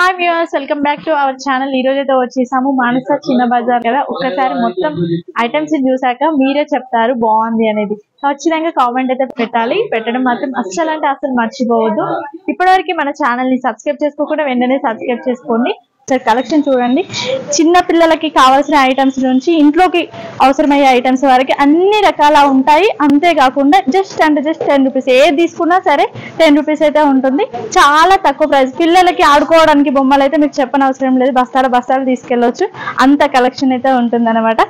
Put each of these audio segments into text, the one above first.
Hi viewers, welcome back to our channel. ఈ రోజు అయితే వచ్చేసాము మానస చిన్న బజార్ కదా. ఒక్కసారి మొత్తం ఐటమ్స్ చూసాక మీరే చెప్తారు బాగుంది అనేది. ఖచ్చితంగా కామెంట్ అయితే పెట్టాలి. పెట్టడం మాత్రం అస్సలు అంటే అస్సలు మర్చిపోవద్దు. ఇప్పటివరకు మన ఛానల్ ని సబ్స్క్రైబ్ చేసుకోకుండా వెంటనే సబ్స్క్రైబ్ చేసుకోండి. కలెక్షన్ చూడండి. చిన్న పిల్లలకి కావాల్సిన ఐటమ్స్ నుంచి ఇంట్లోకి అవసరమయ్యే ఐటమ్స్ వరకు అన్ని రకాల ఉంటాయి. అంతేకాకుండా జస్ట్ 10 రూపీస్ ఏది తీసుకున్నా సరే 10 రూపీస్ అయితే ఉంటుంది. చాలా తక్కువ ప్రైస్. పిల్లలకి ఆడుకోవడానికి బొమ్మలు అయితే మీకు చెప్పనవసరం లేదు. బస్తాలు తీసుకెళ్ళొచ్చు. అంత కలెక్షన్ అయితే ఉంటుంది అనమాట.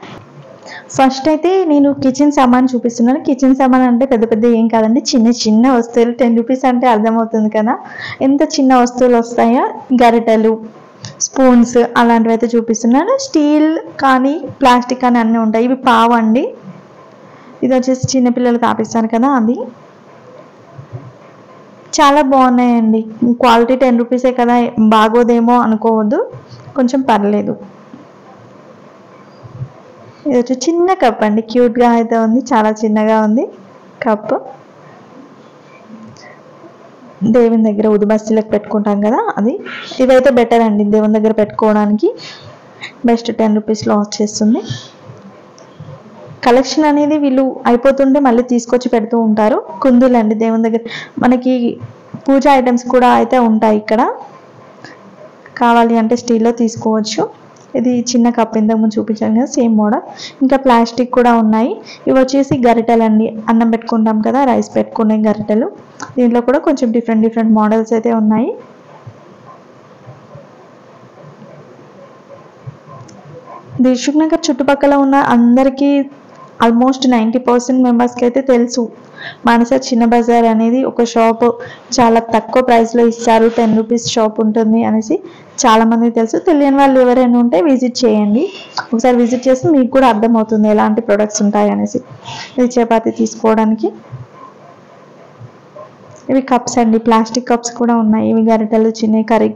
ఫస్ట్ అయితే నేను కిచెన్ సామాన్ చూపిస్తున్నాను. కిచెన్ సామాన్ అంటే పెద్ద పెద్ద ఏం కాదండి, చిన్న చిన్న వస్తువులు. 10 రూపీస్ అంటే అర్థమవుతుంది కదా ఎంత చిన్న వస్తువులు వస్తాయో. గరిటెలు, స్పూన్స్ అలాంటివి అయితే చూపిస్తున్నాను. స్టీల్ కానీ ప్లాస్టిక్ కానీ అన్నీ ఉంటాయి. ఇవి పావు అండి. ఇది వచ్చేసి చిన్నపిల్లలు తాపిస్తాను కదా, అది చాలా బాగున్నాయండి. క్వాలిటీ 10 రూపీసే కదా, బాగోదేమో అనుకోవద్దు, కొంచెం పర్లేదు. ఇది వచ్చి చిన్న కప్ అండి, క్యూట్గా అయితే ఉంది, చాలా చిన్నగా ఉంది కప్. దేవుని దగ్గర ఉదుబస్తీలకు పెట్టుకుంటాం కదా, అది. ఇవైతే బెటర్ అండి దేవుని దగ్గర పెట్టుకోవడానికి. బెస్ట్ 10 రూపీస్లో వచ్చేస్తుంది. కలెక్షన్ అనేది వీళ్ళు అయిపోతుంటే మళ్ళీ తీసుకొచ్చి పెడుతూ ఉంటారు. కుందులు అండి దేవుని దగ్గర. మనకి పూజ ఐటమ్స్ కూడా అయితే ఉంటాయి ఇక్కడ. కావాలి అంటే స్టీల్లో తీసుకోవచ్చు. ఇది చిన్న కప్ ఇంతకుముందు చూపించాను కదా, సేమ్ మోడల్. ఇంకా ప్లాస్టిక్ కూడా ఉన్నాయి. ఇవి వచ్చేసి గరిటెలు అండి, అన్నం పెట్టుకుంటాం కదా, రైస్ పెట్టుకునే గరిటెలు. దీంట్లో కూడా కొంచెం డిఫరెంట్ మోడల్స్ అయితే ఉన్నాయి. దిల్సుఖ్ నగర్ చుట్టుపక్కల ఉన్న అందరికీ ఆల్మోస్ట్ 90% మెంబర్స్కి అయితే తెలుసు మానస చిన్న బజార్ అనేది ఒక షాప్. చాలా తక్కువ ప్రైస్లో ఇస్తారు, 10 రూపీస్ షాప్ ఉంటుంది అనేసి చాలామందికి తెలుసు. తెలియని వాళ్ళు ఎవరైనా ఉంటే విజిట్ చేయండి. ఒకసారి విజిట్ చేస్తే మీకు కూడా అర్థమవుతుంది ఎలాంటి ప్రొడక్ట్స్ ఉంటాయి అనేసి. ఇది చపాతీ తీసుకోవడానికి. ఇవి కప్స్ అండి, ప్లాస్టిక్ కప్స్ కూడా ఉన్నాయి. ఇవి గరిటెలు చిన్న కర్రీ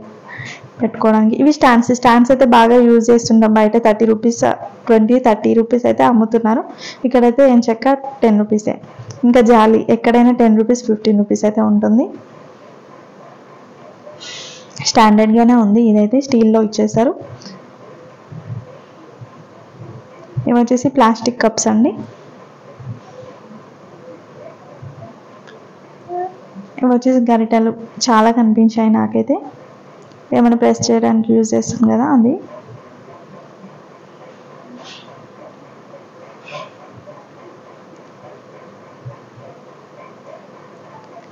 పెట్టుకోవడానికి. ఇవి స్టాండ్స్ అయితే బాగా యూజ్ చేస్తుంటాం. బయట 30 రూపీస్ 20-30 రూపీస్ అయితే అమ్ముతున్నారు. ఇక్కడైతే ఏం చెక్క 10 రూపీసే. ఇంకా జాలి ఎక్కడైనా 10 రూపీస్ 15 రూపీస్ అయితే ఉంటుంది. స్టాండర్డ్గానే ఉంది. ఇదైతే స్టీల్లో ఇచ్చేసారు. ఇవి వచ్చేసి ప్లాస్టిక్ కప్స్ అండి. ఇవి వచ్చేసి గరిటెలు చాలా కనిపించాయి నాకైతే. ఏమైనా ప్రెస్ చేయడానికి యూజ్ చేస్తుంది కదా, అది.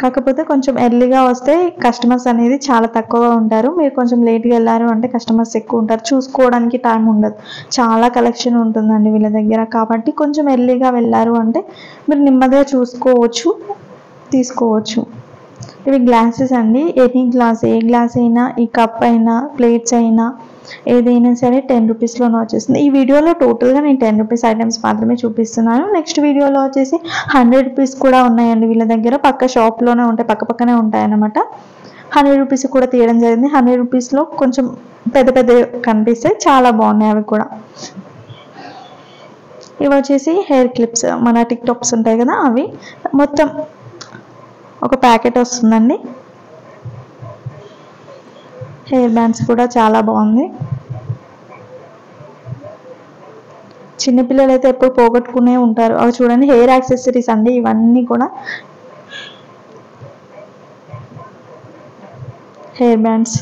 కాకపోతే కొంచెం ఎర్లీగా వస్తే కస్టమర్స్ అనేది చాలా తక్కువగా ఉంటారు. మీరు కొంచెం లేట్గా వెళ్ళారు అంటే కస్టమర్స్ ఎక్కువ ఉంటారు. చూసుకోవడానికి టైం ఉండదు. చాలా కలెక్షన్ ఉంటుందండి వీళ్ళ దగ్గర. కాబట్టి కొంచెం ఎర్లీగా వెళ్ళారు అంటే మీరు నెమ్మదిగా చూసుకోవచ్చు, తీసుకోవచ్చు. ఇవి గ్లాసెస్ అండి. ఎనీ గ్లాస్, ఏ గ్లాస్ అయినా, ఈ కప్ అయినా, ప్లేట్స్ అయినా, ఏదైనా సరే 10 రూపీస్లోనే వచ్చేస్తుంది. ఈ వీడియోలో టోటల్గా నేను 10 రూపీస్ ఐటమ్స్ మాత్రమే చూపిస్తున్నాను. నెక్స్ట్ వీడియోలో వచ్చేసి 100 రూపీస్ కూడా ఉన్నాయండి వీళ్ళ దగ్గర. పక్క షాప్లోనే ఉంటాయి, పక్కనే ఉంటాయి అన్నమాట. 100 రూపీస్ కూడా తీయడం జరిగింది. 100 రూపీస్లో కొంచెం పెద్ద కనిపిస్తాయి, చాలా బాగున్నాయి అవి కూడా. ఇవి వచ్చేసి హెయిర్ క్లిప్స్, మన టిక్ టాక్స్ ఉంటాయి కదా, అవి. మొత్తం ఒక ప్యాకెట్ వస్తుందండి. హెయిర్ బ్యాండ్స్ కూడా చాలా బాగుంది. చిన్నపిల్లలు అయితే ఎప్పుడు పోగొట్టుకునే ఉంటారు. అవి చూడండి, హెయిర్ యాక్సెసరీస్ అండి ఇవన్నీ కూడా. హెయిర్ బ్యాండ్స్,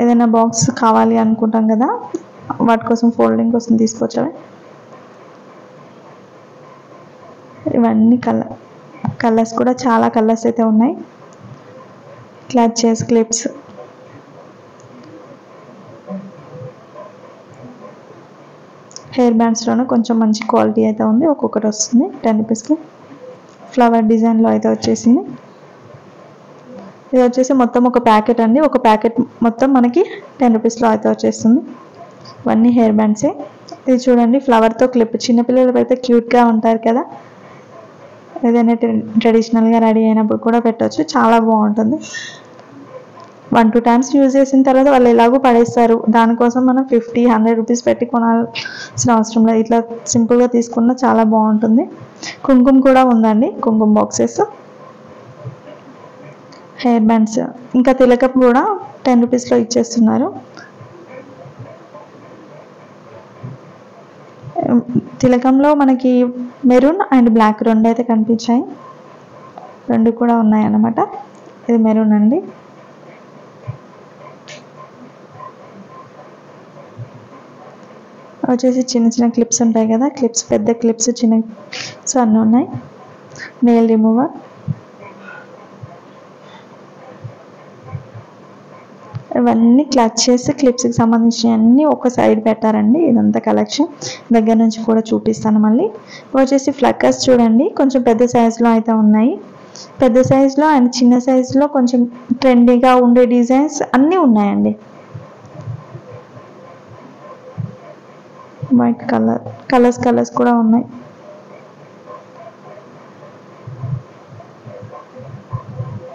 ఏదైనా బాక్స్ కావాలి అనుకుంటాం కదా, వాటి కోసం ఫోల్డింగ్ కోసం తీసుకొచ్చావి. ఇవన్నీ కలర్స్ కూడా చాలా కలర్స్ అయితే ఉన్నాయి. క్లచెస్, క్లిప్స్, హెయిర్ బ్యాండ్స్లోనే కొంచెం మంచి క్వాలిటీ అయితే ఉంది. ఒక్కొక్కటి వస్తుంది 10 రూపీస్కి. ఫ్లవర్ డిజైన్లో అయితే వచ్చేసింది. ఇది వచ్చేసి మొత్తం ఒక ప్యాకెట్ అండి. ఒక ప్యాకెట్ మొత్తం మనకి 10 రూపీస్లో అయితే వచ్చేస్తుంది. ఇవన్నీ హెయిర్ బ్యాండ్సే. ఇది చూడండి, ఫ్లవర్తో క్లిప్. చిన్నపిల్లలు అయితే క్యూట్గా ఉంటారు కదా, ఏదైనా ట్రెడిషనల్గా రెడీ అయినప్పుడు కూడా పెట్టవచ్చు, చాలా బాగుంటుంది. 1-2 టైమ్స్ యూజ్ చేసిన తర్వాత వాళ్ళు ఎలాగో పడేస్తారు. దానికోసం మనం 50-100 రూపీస్ పెట్టి కొనాల్సిన అవసరం లేదు. ఇట్లా సింపుల్గా తీసుకున్నా చాలా బాగుంటుంది. కుంకుమ కూడా ఉందండి, కుంకుమ బాక్సెస్. హెయిర్ బ్యాండ్స్, ఇంకా తిలకం కూడా 10 రూపీస్లో ఇచ్చేస్తున్నారు. తిలకంలో మనకి మెరూన్ అండ్ బ్లాక్ రెండు అయితే కనిపించాయి, రెండు కూడా ఉన్నాయి అన్నమాట. ఇది మెరూన్ అండి. వచ్చేసి చిన్న చిన్న క్లిప్స్ ఉంటాయి కదా, క్లిప్స్, పెద్ద క్లిప్స్, చిన్న క్లిప్స్ అన్నీ ఉన్నాయి. నెయిల్ రిమూవర్, ఇవన్నీ క్లచ్ చేసి క్లిప్స్కి సంబంధించిన అన్నీ ఒక సైడ్ పెట్టారండి. ఇదంతా కలెక్షన్ దగ్గర నుంచి కూడా చూపిస్తాను. మళ్ళీ వచ్చేసి ఫ్లక్కర్స్ చూడండి, కొంచెం పెద్ద సైజులో అయితే ఉన్నాయి. పెద్ద సైజులో అండ్ చిన్న సైజులో కొంచెం ట్రెండీగా ఉండే డిజైన్స్ అన్నీ ఉన్నాయండి. వైట్ కలర్స్ కూడా ఉన్నాయి.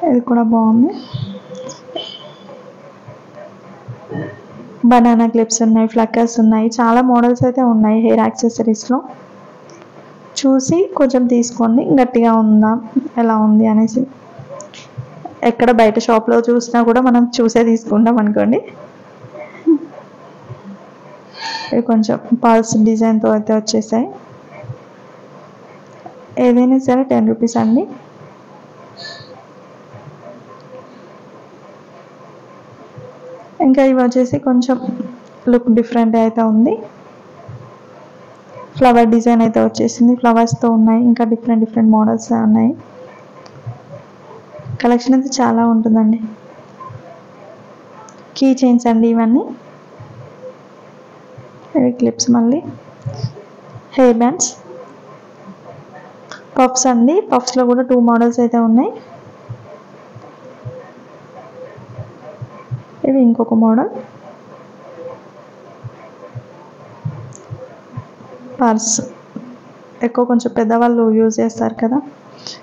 ఇది కూడా బాగుంది. బనానా క్లిప్స్ ఉన్నాయి, ఫ్లక్కర్స్ ఉన్నాయి, చాలా మోడల్స్ అయితే ఉన్నాయి హెయిర్ యాక్సెసరీస్లో. చూసి కొంచెం తీసుకోండి, గట్టిగా ఉందా ఎలా ఉంది అనేసి. ఎక్కడ బయట షాప్లో చూసినా కూడా మనం చూసే తీసుకుంటాం అనుకోండి. ఇవి కొంచెం పల్స్ డిజైన్తో అయితే వచ్చేసాయి. ఏదైనా సరే 10 రూపీస్ అండి. ఇంకా ఇవి వచ్చేసి కొంచెం లుక్ డిఫరెంట్ అయితే ఉంది. ఫ్లవర్ డిజైన్ అయితే వచ్చేసింది, ఫ్లవర్స్తో ఉన్నాయి. ఇంకా డిఫరెంట్ మోడల్స్ ఉన్నాయి. కలెక్షన్ అయితే చాలా ఉంటుందండి. కీ చైన్స్ అండి ఇవన్నీ. ఇవి క్లిప్స్, మళ్ళీ హెయిర్ బ్యాండ్స్, పఫ్స్ అండి. పఫ్స్లో కూడా 2 మోడల్స్ అయితే ఉన్నాయి. ఇవి ఇంకొక మోడల్. పర్స్ ఎక్కువ కొంచెం పెద్దవాళ్ళు యూజ్ చేస్తారు కదా.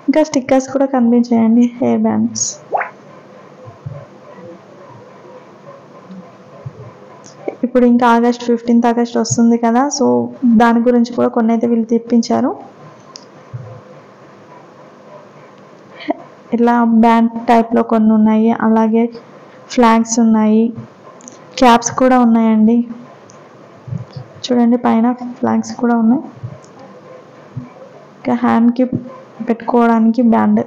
ఇంకా స్టిక్కర్స్ కూడా కనిపించాయండి, హెయిర్ బ్యాండ్స్. ఇప్పుడు ఇంకా ఆగస్ట్ 15th వస్తుంది కదా, సో దాని గురించి కూడా కొన్ని అయితే వీళ్ళు తెప్పించారు. ఇలా బ్యాండ్ టైప్లో కొన్ని ఉన్నాయి, అలాగే ఫ్లాగ్స్ ఉన్నాయి, క్యాప్స్ కూడా ఉన్నాయండి. చూడండి పైన ఫ్లాగ్స్ కూడా ఉన్నాయి. ఇంకా హ్యాండ్కి పెట్టుకోవడానికి బ్యాండ్.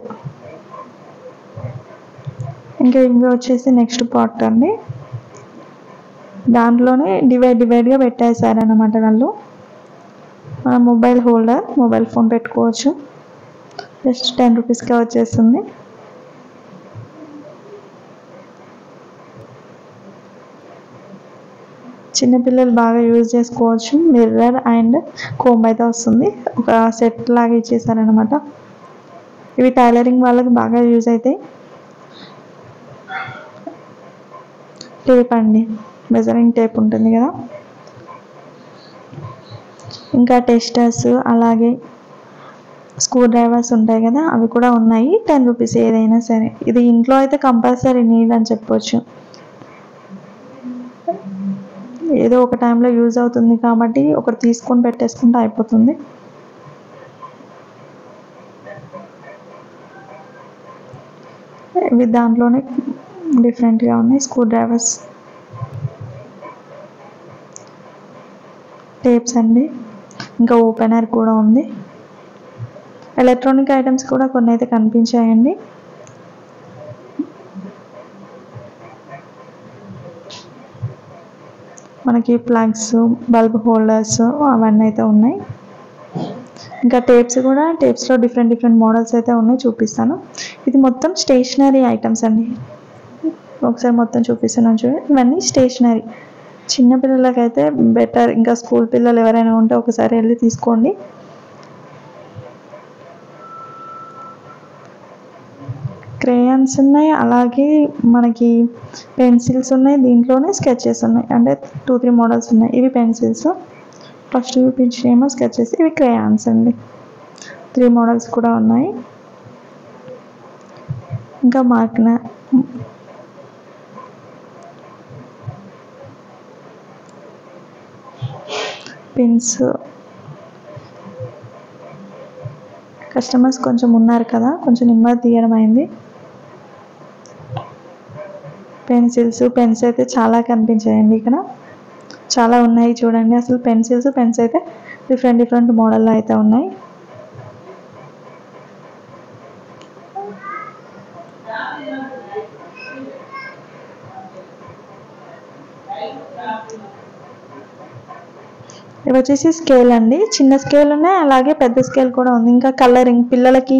ఇంకా ఇవి వచ్చేసి నెక్స్ట్ పార్ట్ అండి. దాంట్లోనే డివైడ్గా పెట్టేశారనమాట వాళ్ళు. మన మొబైల్ హోల్డర్, మొబైల్ ఫోన్ పెట్టుకోవచ్చు. జస్ట్ 10 రూపీస్కే వచ్చేస్తుంది. చిన్నపిల్లలు బాగా యూజ్ చేసుకోవచ్చు. మిర్రర్ అండ్ కోంబ్ అయితే వస్తుంది, ఒక సెట్ లాగా ఇచ్చేసారనమాట. ఇవి టైలరింగ్ వాళ్ళకి బాగా యూజ్ అవుతాయి. టేప్ అండి, మెజరింగ్ టేప్ ఉంటుంది కదా. ఇంకా టెస్టర్స్, అలాగే స్క్రూ డ్రైవర్స్ ఉంటాయి కదా, అవి కూడా ఉన్నాయి. 10 రూపీస్ ఏదైనా సరే. ఇది ఇంట్లో అయితే కంపల్సరీ నీడ్ అని చెప్పొచ్చు. ఏదో ఒక టైంలో యూజ్ అవుతుంది కాబట్టి ఒకటి తీసుకొని పెట్టేసుకుంటే అయిపోతుంది. ఇవి దాంట్లోనే డిఫరెంట్గా ఉన్నాయి. స్క్రూ డ్రైవర్స్, టేప్స్ అండి, ఇంకా ఓపెనర్ కూడా ఉంది. ఎలక్ట్రానిక్ ఐటమ్స్ కూడా కొన్ని అయితే కనిపించాయండి. మనకి ప్లగ్స్, బల్బ్ హోల్డర్స్ అవన్నీ అయితే ఉన్నాయి. ఇంకా టేప్స్లో డిఫరెంట్ మోడల్స్ అయితే ఉన్నాయి, చూపిస్తాను. ఇది మొత్తం స్టేషనరీ ఐటమ్స్ అండి. ఒకసారి మొత్తం చూపిస్తున్నాను చూడండి. ఇవన్నీ స్టేషనరీ, చిన్నపిల్లలకైతే బెటర్. ఇంకా స్కూల్ పిల్లలు ఎవరైనా ఉంటే ఒకసారి వెళ్ళి తీసుకోండి. క్రేయాన్స్ ఉన్నాయి, అలాగే మనకి పెన్సిల్స్ ఉన్నాయి. దీంట్లోనే స్కెచెస్ ఉన్నాయి, అంటే 2-3 మోడల్స్ ఉన్నాయి. ఇవి పెన్సిల్స్, ఫస్ట్ చూపించేమో స్కెచెస్. ఇవి క్రేయాన్స్ అండి, 3 మోడల్స్ కూడా ఉన్నాయి. ఇంకా మార్కర్, పిన్స్. కస్టమర్స్ కొంచెం ఉన్నారు కదా, కొంచెం నెమ్మది తీయడం అయింది. పెన్స్ అయితే చాలా కనిపించాయండి ఇక్కడ. చాలా ఉన్నాయి చూడండి. అసలు పెన్స్ అయితే డిఫరెంట్ మోడల్లో అయితే ఉన్నాయి. ఇవి వచ్చేసి స్కేల్ అండి. చిన్న స్కేల్ ఉన్నాయి, అలాగే పెద్ద స్కేల్ కూడా ఉంది. ఇంకా కలరింగ్, పిల్లలకి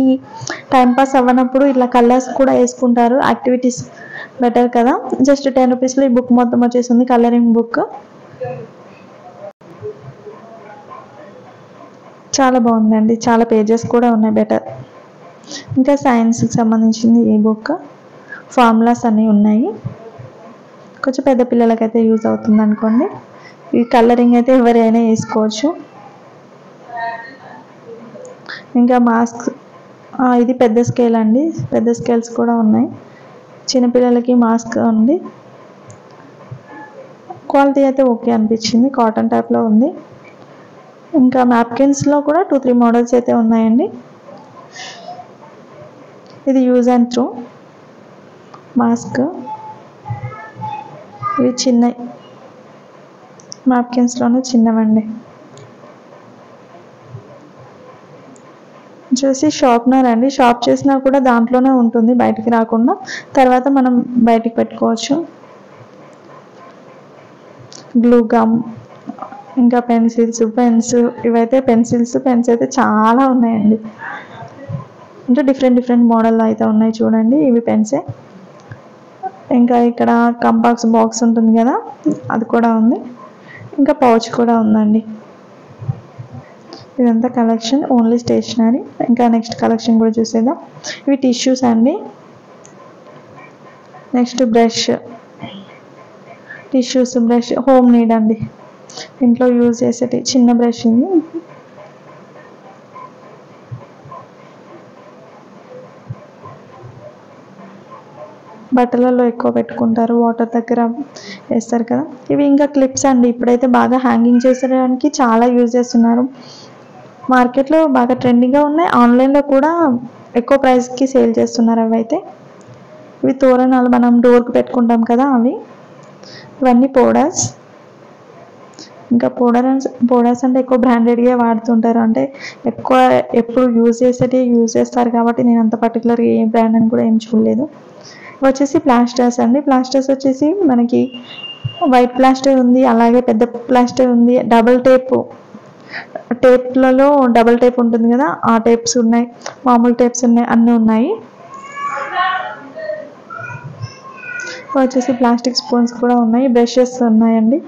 టైంపాస్ అవ్వనప్పుడు ఇట్లా కలర్స్ కూడా వేసుకుంటారు. యాక్టివిటీస్ బెటర్ కదా. జస్ట్ 10 రూపీస్లో ఈ బుక్ మొత్తం వచ్చేసింది, కలరింగ్ బుక్. చాలా బాగుందండి, చాలా పేజెస్ కూడా ఉన్నాయి, బెటర్. ఇంకా సైన్స్కి సంబంధించింది ఈ బుక్. ఫార్ములాస్ అన్నీ ఉన్నాయి. కొంచెం పెద్ద పిల్లలకైతే యూజ్ అవుతుంది అనుకోండి. ఈ కలరింగ్ అయితే ఎవరైనా వేసుకోవచ్చు. ఇంకా మాస్క్, ఇది పెద్ద స్కేల్ అండి. పెద్ద స్కేల్స్ కూడా ఉన్నాయి. చిన్నపిల్లలకి మాస్క్ ఉంది. క్వాలిటీ అయితే ఓకే అనిపించింది, కాటన్ టైప్లో ఉంది. ఇంకా నాప్కిన్స్లో కూడా 2-3 మోడల్స్ అయితే ఉన్నాయండి. ఇది యూజ్ అండ్ త్రో మాస్క్. ఇవి చిన్న నాప్కిన్స్లోనే చిన్నవండి. చూసి షార్ప్నర్ అండి. షార్ప్ చేసినా కూడా దాంట్లోనే ఉంటుంది, బయటికి రాకుండా. తర్వాత మనం బయటికి పెట్టుకోవచ్చు. గ్లూ గమ్, ఇంకా పెన్స్. ఇవైతే పెన్స్ అయితే చాలా ఉన్నాయండి. అంటే డిఫరెంట్ మోడల్లో అయితే ఉన్నాయి చూడండి. ఇవి పెన్సే. ఇంకా ఇక్కడ కంపాక్స్ బాక్స్ ఉంటుంది కదా, అది కూడా ఉంది. ఇంకా పౌచ్ కూడా ఉందండి. ఇదంతా కలెక్షన్, ఓన్లీ స్టేషనరీ. ఇంకా నెక్స్ట్ కలెక్షన్ కూడా చూసేద్దాం. ఇవి టిష్యూస్ అండి. నెక్స్ట్ బ్రష్, హోమ్ నీడ్ అండి. ఇంట్లో యూజ్ చేసేటి చిన్న బ్రష్ ఇది. బట్టలలో ఎక్కువ పెట్టుకుంటారు, వాటర్ దగ్గర వేస్తారు కదా. ఇవి ఇంకా క్లిప్స్ అండి. ఇప్పుడైతే బాగా హ్యాంగింగ్ చేసేయడానికి చాలా యూజ్ చేస్తున్నారు. మార్కెట్లో బాగా ట్రెండింగ్గా ఉన్నాయి. ఆన్లైన్లో కూడా ఎక్కువ ప్రైస్కి సేల్ చేస్తున్నారు అవి అయితే. ఇవి తోరణాలు మనం డోర్కి పెట్టుకుంటాం కదా అవి. ఇవన్నీ పౌడర్స్. ఇంకా పౌడర్స్ అంటే ఎక్కువ బ్రాండెడ్గా వాడుతుంటారు. అంటే ఎక్కువ ఎప్పుడు యూజ్ చేస్తారు కాబట్టి నేను అంత పర్టికులర్గా ఏ బ్రాండ్ అని కూడా ఏం చూడలేదు. వచ్చేసి ప్లాస్టర్స్ అండి. ప్లాస్టర్స్ వచ్చేసి మనకి వైట్ ప్లాస్టర్ ఉంది, అలాగే పెద్ద ప్లాస్టర్ ఉంది. డబుల్ టేప్లలో డబుల్ టేప్ ఉంటుంది కదా, ఆ టేప్స్ ఉన్నాయి, మామూలు టేప్స్ ఉన్నాయి, అన్నీ ఉన్నాయి. వచ్చేసి ప్లాస్టిక్ స్పూన్స్ కూడా ఉన్నాయి. బ్రషెస్ ఉన్నాయండి.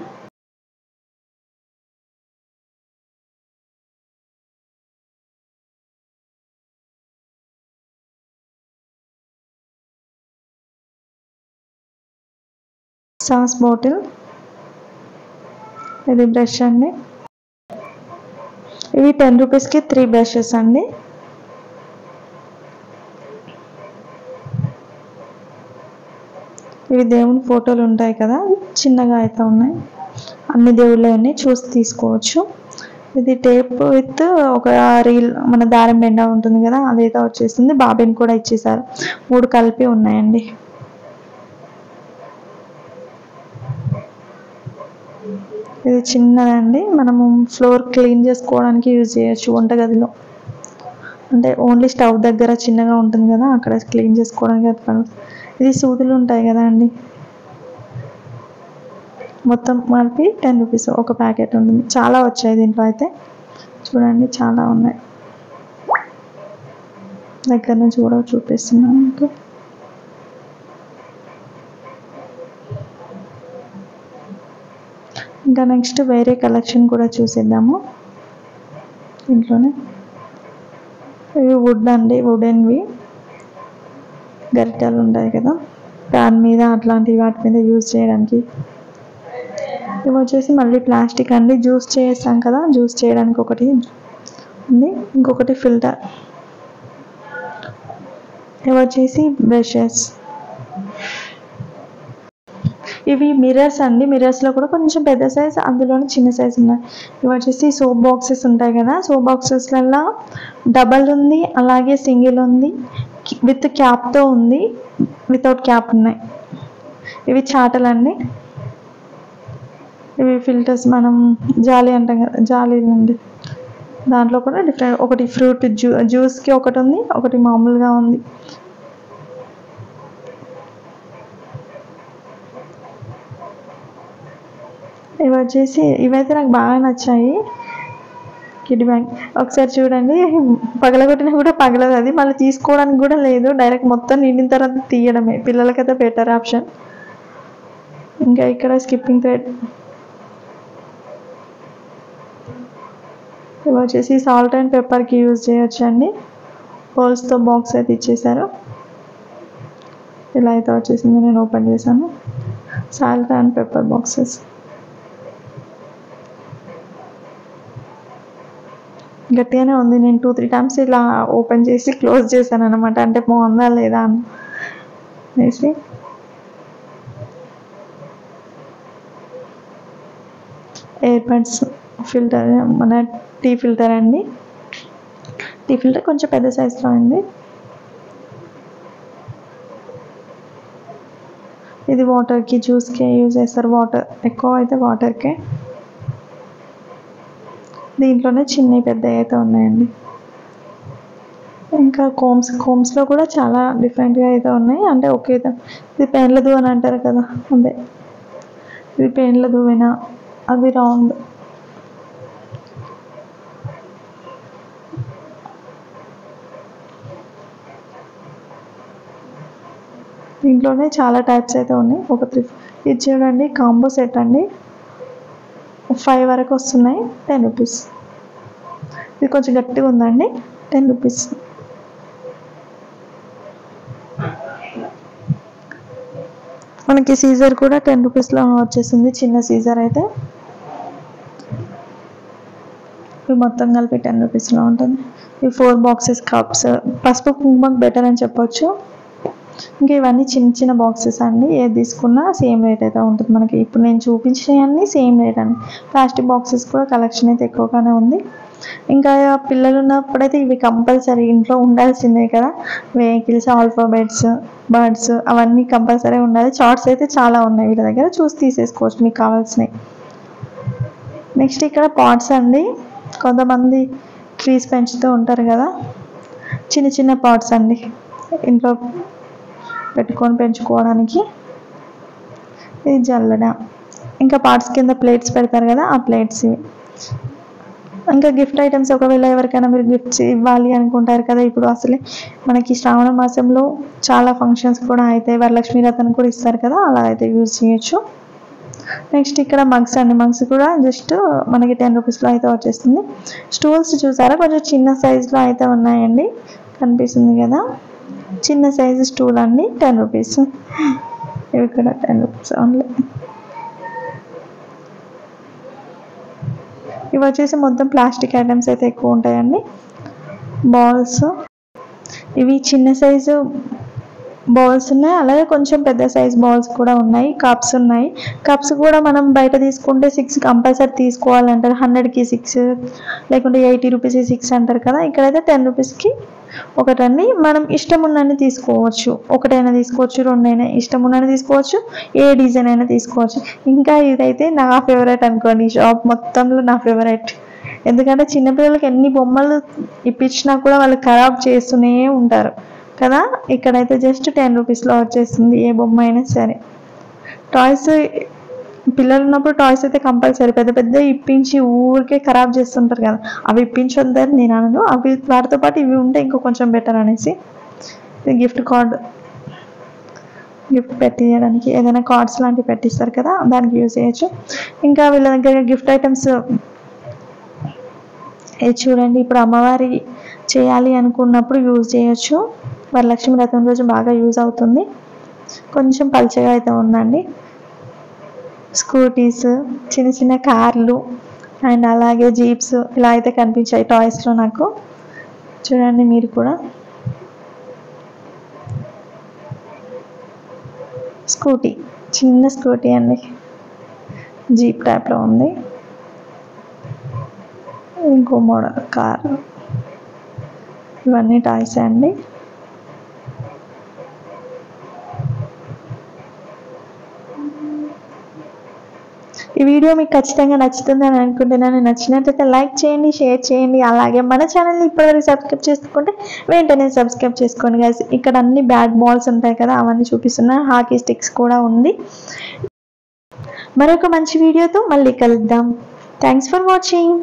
సాస్ బాటిల్, ఇది బ్రష్ అండి. ఇవి 10 రూపీస్కి 3 బ్రషెస్ అండి. ఇవి దేవుని ఫోటోలు ఉంటాయి కదా, చిన్నగా అయితే ఉన్నాయి. అన్ని దేవుళ్ళని చూసి తీసుకోవచ్చు. ఇది టేప్ విత్ ఒక రీల్, మన దారం బెండ ఉంటుంది కదా, అదైతే వచ్చేసింది. బాబిన్ కూడా ఇచ్చేసారు. 3 కలిపి ఉన్నాయండి. ఇది చిన్నదండి. మనము ఫ్లోర్ క్లీన్ చేసుకోవడానికి యూజ్ చేయొచ్చు వంటగదిలో. అంటే ఓన్లీ స్టవ్ దగ్గర చిన్నగా ఉంటుంది కదా, అక్కడ క్లీన్ చేసుకోవడానికి. ఇది సూదులు ఉంటాయి కదా అండి, మొత్తం కలిపి 10 రూపీస్ ఒక ప్యాకెట్ ఉంటుంది. చాలా వచ్చాయి దీంట్లో అయితే. చూడండి, చాలా ఉన్నాయి. దగ్గర నుంచి కూడా చూపిస్తున్నాను మీకు. ఇంకా నెక్స్ట్ వేరే కలెక్షన్ కూడా చూసేద్దాము ఇంట్లోనే. ఇవి వుడ్ అండి, వుడెన్వి గరిటెలు ఉంటాయి కదా, ప్యాన్ మీద అట్లాంటి వాటి మీద యూజ్ చేయడానికి. ఇవి వచ్చేసి మళ్ళీ ప్లాస్టిక్ అండి. జ్యూస్ చేస్తాం కదా, జ్యూస్ చేయడానికి ఒకటి ఉంది, ఇంకొకటి ఫిల్టర్. ఇవి వచ్చేసి బ్రషెస్. ఇవి మిర్రర్స్ అండి. మిర్రర్స్లో కూడా కొంచెం పెద్ద సైజ్, అందులోనే చిన్న సైజ్ ఉన్నాయి. ఇవి వచ్చేసి సోప్ బాక్సెస్ ఉంటాయి కదా, సోప్ బాక్సెస్లలో డబల్ ఉంది, అలాగే సింగిల్ ఉంది, విత్ క్యాప్తో ఉంది, వితౌట్ క్యాప్ ఉన్నాయి. ఇవి చాటలండి, ఇవి ఫిల్టర్స్, మనం జాలి అంటాం కదా, జాలి అండి. దాంట్లో కూడా డిఫరెంట్, ఒకటి ఫ్రూట్ జ్యూస్కి ఒకటి ఉంది, ఒకటి మామూలుగా ఉంది. ఇవి వచ్చేసి ఇవైతే నాకు బాగా నచ్చాయి. కిడ్డీ బ్యాగ్ ఒకసారి చూడండి, పగలగొట్టినా కూడా పగలదు అది, మళ్ళీ తీసుకోవడానికి కూడా లేదు, డైరెక్ట్ మొత్తం నిండిన తర్వాత తీయడమే. పిల్లలకైతే బెటర్ ఆప్షన్. ఇంకా ఇక్కడ స్కిప్పింగ్ థ్రెడ్, ఇవి వచ్చేసి సాల్ట్ అండ్ పెప్పర్కి యూజ్ చేయొచ్చు అండి. హోల్స్తో బాక్స్ అయితే ఇచ్చేసారు. ఇలా అయితే వచ్చేసింది, నేను ఓపెన్ చేశాను. Salt and pepper boxes. గట్టిగానే ఉంది, నేను 2-3 టైమ్స్ ఇలా ఓపెన్ చేసి క్లోజ్ చేశాను అనమాట, అంటే బాగుందా లేదా అనేసి. ఎయిర్ బడ్స్ ఫిల్టర్, మన టీ ఫిల్టర్ అండి. టీ ఫిల్టర్ కొంచెం పెద్ద సైజులో ఉంది. ఇది వాటర్కి, జ్యూస్కి యూజ్ చేస్తారు. వాటర్ ఎక్కువ అయితే వాటర్కే. దీంట్లోనే చిన్నవి పెద్దవి అయితే ఉన్నాయండి. ఇంకా కోమ్స్లో కూడా చాలా డిఫరెంట్గా అయితే ఉన్నాయి, అంటే ఒకే. ఇది పెన్ల దువ్వెన అంటారు కదా, అదే ఇది పెన్ల దువ్వెన, అది రౌండ్. దీంట్లోనే చాలా టైప్స్ అయితే ఉన్నాయి. ఇది చూడండి, కాంబో సెట్ అండి, 5 వరకు వస్తున్నాయి, 10 రూపీస్. ఇది కొంచెం గట్టిగా ఉందండి, 10 రూపీస్. మనకి సీజర్ కూడా 10 రూపీస్లో వచ్చేసింది, చిన్న సీజర్ అయితే. ఇవి మొత్తం కలిపి 10 రూపీస్లో ఉంటుంది. ఇవి 4 బాక్సెస్ కప్స్, పసుపు కుంకుమకు బెటర్ అని చెప్పొచ్చు. ఇంకా ఇవన్నీ చిన్న చిన్న బాక్సెస్ అండి, ఏది తీసుకున్నా సేమ్ రేట్ అయితే ఉంటుంది మనకి. ఇప్పుడు నేను చూపించినవన్నీ సేమ్ రేట్ అండి. ప్లాస్టిక్ బాక్సెస్ కూడా కలెక్షన్ అయితే ఎక్కువగానే ఉంది. ఇంకా పిల్లలు ఉన్నప్పుడైతే ఇవి కంపల్సరీ ఇంట్లో ఉండాల్సిందే కదా. వెహికల్స్, ఆల్ఫాబెట్స్, బర్డ్స్ అవన్నీ కంపల్సరీ ఉండాలి. చార్ట్స్ అయితే చాలా ఉన్నాయి వీళ్ళ దగ్గర, చూసి తీసేసుకోవచ్చు మీకు కావాల్సినవి. నెక్స్ట్ ఇక్కడ పాట్స్ అండి, కొంతమంది ట్రీస్ పెంచుతూ ఉంటారు కదా, చిన్న చిన్న పాట్స్ అండి, ఇంట్లో పెట్టుకొని పెంచుకోవడానికి. ఇది జల్లడ. ఇంకా పాట్స్ కింద ప్లేట్స్ పెడతారు కదా, ఆ ప్లేట్స్ ఇవి. ఇంకా గిఫ్ట్ ఐటమ్స్, ఒకవేళ ఎవరికైనా మీరు గిఫ్ట్స్ ఇవ్వాలి అనుకుంటారు కదా, ఇప్పుడు అసలే మనకి శ్రావణ మాసంలో చాలా ఫంక్షన్స్ కూడా అయితే వరలక్ష్మి వ్రతం కూడా ఇస్తారు కదా, అలా అయితే యూజ్ చేయొచ్చు. నెక్స్ట్ ఇక్కడ మగ్స్ అండి, మగ్స్ కూడా జస్ట్ మనకి 10 రూపీస్లో అయితే వచ్చేస్తుంది. స్టూల్స్ చూసారా, కొంచెం చిన్న సైజులో అయితే ఉన్నాయండి, కనిపిస్తుంది కదా, చిన్న సైజు స్టూల్ అండి, 10 రూపీస్. ఇవి కూడా 10 రూపీస్ ఓన్లీ. ఇవి వచ్చేసి మొత్తం ప్లాస్టిక్ ఐటమ్స్ అయితే ఎక్కువ ఉంటాయండి. బౌల్స్, ఇవి చిన్న సైజు బౌల్స్ ఉన్నాయి, అలాగే కొంచెం పెద్ద సైజ్ బౌల్స్ కూడా ఉన్నాయి. కప్స్ ఉన్నాయి, కప్స్ కూడా మనం బయట తీసుకుంటే 6 కంపల్సరీ తీసుకోవాలంటారు, 100కి 6 లేకుంటే 80 రూపీస్ 6 అంటారు కదా. ఇక్కడైతే 10 రూపీస్కి ఒకటండి, మనం ఇష్టం ఉన్నన్ని తీసుకోవచ్చు, ఒకటైనా తీసుకోవచ్చు, రెండైనా, ఇష్టం ఉన్నన్ని తీసుకోవచ్చు, ఏ డిజైన్ అయినా తీసుకోవచ్చు. ఇంకా ఇదైతే నా ఫేవరెట్ అనుకోండి, షాప్ మొత్తంలో నా ఫేవరెట్. ఎందుకంటే చిన్నపిల్లలకి ఎన్ని బొమ్మలు ఇప్పించినా కూడా వాళ్ళు ఖరాబ్ చేస్తూనే ఉంటారు కదా. ఇక్కడైతే జస్ట్ 10 రూపీస్లో వచ్చేస్తుంది, ఏ బొమ్మ అయినా సరే. టాయ్స్, పిల్లలు ఉన్నప్పుడు టాయ్స్ అయితే కంపల్సరీ, పెద్ద పెద్ద ఇప్పించి ఊరికే ఖరాబ్ చేస్తుంటారు కదా, అవి ఇప్పించొద్దని నేను అనను, అవి వాటితో పాటు ఇవి ఉంటే ఇంకో కొంచెం బెటర్ అనేసి. గిఫ్ట్ కార్డ్, గిఫ్ట్ పెట్టియడానికి ఏదైనా కార్డ్స్ లాంటివి పెట్టిస్తారు కదా, దానికి యూజ్ చేయొచ్చు. ఇంకా వీళ్ళ దగ్గర గిఫ్ట్ ఐటమ్స్ చూడండి, ఇప్పుడు అమ్మవారి చేయాలి అనుకున్నప్పుడు యూజ్ చేయొచ్చు, వరలక్ష్మి వ్రతం రోజు బాగా యూజ్ అవుతుంది. కొంచెం పల్చగా అయితే ఉందండి. స్కూటీస్, చిన్న చిన్న కార్లు అండ్ అలాగే జీప్స్ ఇలా అయితే కనిపించాయి టాయ్స్లో నాకు. చూడండి మీరు కూడా. స్కూటీ, చిన్న స్కూటీ అండి, జీప్ టైప్లో ఉంది. ఇంకో మోడల్ కార్. ఇవన్నీ టాయ్స్ అండి. ఈ వీడియో మీకు ఖచ్చితంగా నచ్చుతుందని అనుకుంటున్నాను. నచ్చినట్లయితే లైక్ చేయండి, షేర్ చేయండి. అలాగే మన ఛానల్ని ఇప్పటివరకు సబ్స్క్రైబ్ చేసుకుంటే వెంటనే సబ్స్క్రైబ్ చేసుకోండి గైస్. ఇక్కడ అన్ని బ్యాట్ బాల్స్ ఉంటాయి కదా, అవన్నీ చూపిస్తున్నా. హాకీ స్టిక్స్ కూడా ఉంది. మరొక మంచి వీడియోతో మళ్ళీ కలుద్దాం. Thanks for watching.